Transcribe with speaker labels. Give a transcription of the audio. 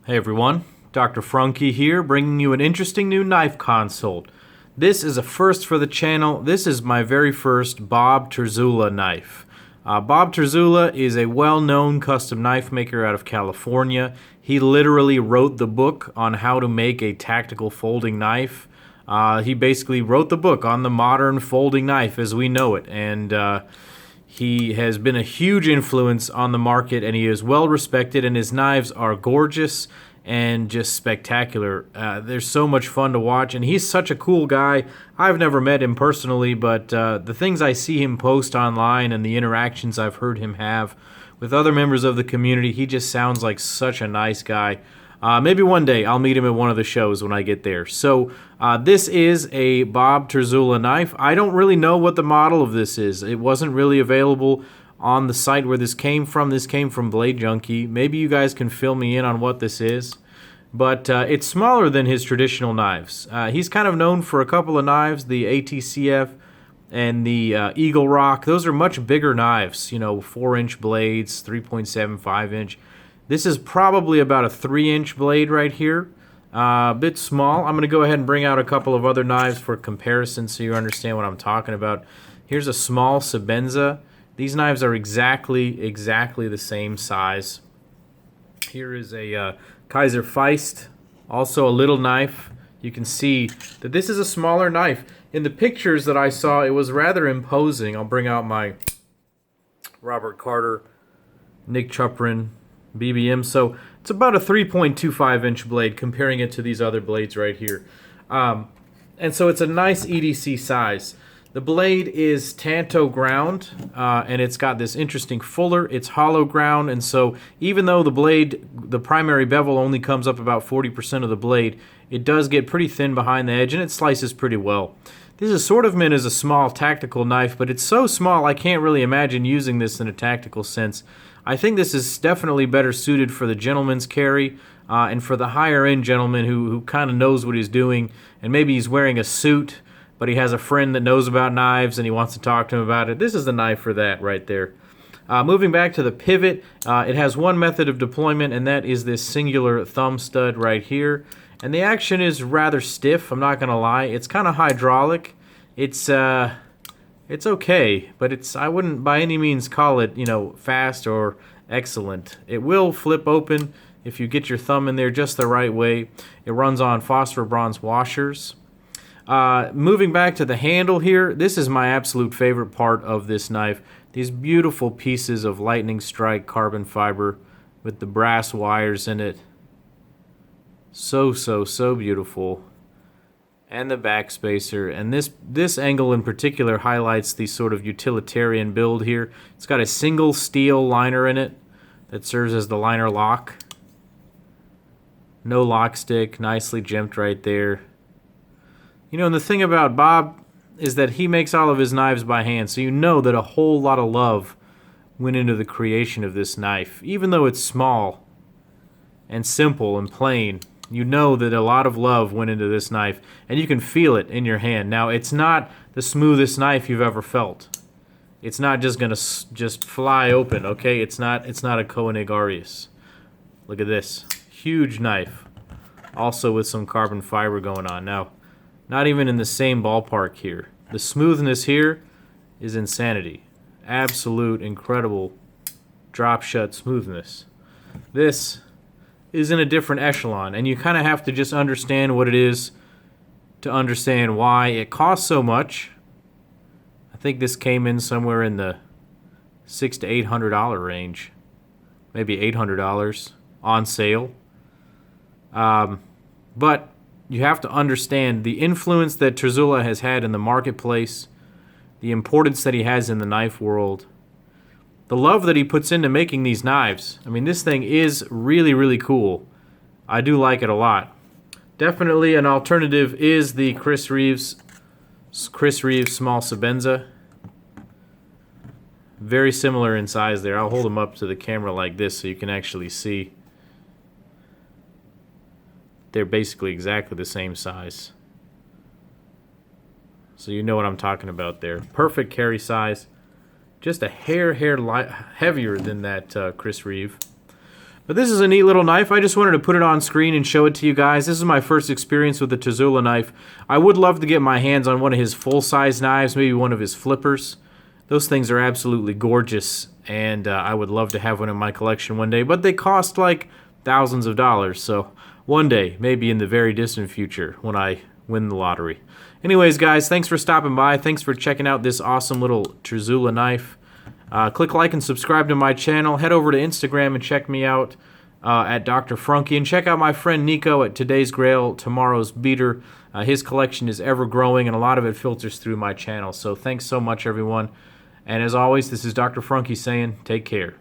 Speaker 1: Hey everyone, Dr. Frunkey here, bringing you an interesting new knife consult. This is a first for the channel. This is my very first Bob Terzoula knife. Bob Terzoula is a well-known custom knife maker out of California. He literally wrote the book on how to make a tactical folding knife. He basically wrote the book on the modern folding knife as we know it, and he has been a huge influence on the market, and he is well respected, and his knives are gorgeous and just spectacular. They're so much fun to watch, and he's such a cool guy. I've never met him personally, but the things I see him post online and the interactions I've heard him have with other members of the community, he just sounds like such a nice guy. Maybe one day I'll meet him at one of the shows when I get there. So this is a Bob Terzoula knife. I don't really know what the model of this is. It wasn't really available on the site where this came from. This came from Blade Junkie. Maybe you guys can fill me in on what this is. But it's smaller than his traditional knives. He's kind of known for a couple of knives, the ATCF and the Eagle Rock. Those are much bigger knives, you know, 4-inch blades, 3.75-inch. This is probably about a 3-inch blade right here. A bit small. I'm going to go ahead and bring out a couple of other knives for comparison so you understand what I'm talking about. Here's a small Sebenza. These knives are exactly the same size. Here is a Kaiser Feist, also a little knife. You can see that this is a smaller knife. In the pictures that I saw, it was rather imposing. I'll bring out my Robert Carter, Nick Chuprin BBM. So it's about a 3.25-inch blade comparing it to these other blades right here. And so it's a nice EDC size. The blade is Tanto ground, and it's got this interesting fuller. It's hollow ground, and so even though the blade, the primary bevel only comes up about 40% of the blade, it does get pretty thin behind the edge, and it slices pretty well. This is sort of meant as a small tactical knife, but it's so small I can't really imagine using this in a tactical sense. I think this is definitely better suited for the gentleman's carry and for the higher-end gentleman who kind of knows what he's doing, and maybe he's wearing a suit, but he has a friend that knows about knives and he wants to talk to him about it. This is the knife for that right there. Moving back to the pivot, it has one method of deployment, and that is this singular thumb stud right here. And the action is rather stiff, I'm not going to lie. It's kind of hydraulic. It's okay, but I wouldn't by any means call it, you know, fast or excellent. It will flip open if you get your thumb in there just the right way. It runs on phosphor bronze washers. Moving back to the handle here, this is my absolute favorite part of this knife. These beautiful pieces of lightning strike carbon fiber with the brass wires in it. So beautiful. And the back spacer, and this angle in particular highlights the sort of utilitarian build here. It's got a single steel liner in it that serves as the liner lock. No lock stick, nicely gemmed right there. You know, and the thing about Bob is that he makes all of his knives by hand, so you know that a whole lot of love went into the creation of this knife. Even though it's small and simple and plain, you know that a lot of love went into this knife, and you can feel it in your hand. Now, it's not the smoothest knife you've ever felt. It's not just gonna just fly open, okay? It's not a Koenig Arius. Look at this, huge knife, also with some carbon fiber going on. Now, not even in the same ballpark here. The smoothness here is insanity. Absolute, incredible drop shut smoothness. This is in a different echelon, and you kind of have to just understand what it is to understand why it costs so much. I think this came in somewhere in the $600 to $800 range, maybe $800 on sale. But you have to understand the influence that Terzoula has had in the marketplace, the importance that he has in the knife world, the love that he puts into making these knives. I mean, this thing is really cool. I do like it a lot. Definitely an alternative is the Chris Reeves small Sebenza. Very similar in size there. I'll hold them up to the camera like this so you can actually see. They're basically exactly the same size. So you know what I'm talking about there. Perfect carry size. Just a hair heavier than that Chris Reeve. But this is a neat little knife. I just wanted to put it on screen and show it to you guys. This is my first experience with the Terzoula knife. I would love to get my hands on one of his full-size knives, maybe one of his flippers. Those things are absolutely gorgeous, and I would love to have one in my collection one day, but they cost like thousands of dollars, so one day, maybe in the very distant future, when I win the lottery. Anyways, guys, thanks for stopping by. Thanks for checking out this awesome little Terzoula knife. Click like and subscribe to my channel. Head over to Instagram and check me out at Dr. Frunkey. And check out my friend Nico at Today's Grail, Tomorrow's Beater. His collection is ever growing, and a lot of it filters through my channel. So thanks so much, everyone. And as always, this is Dr. Frunkey saying, take care.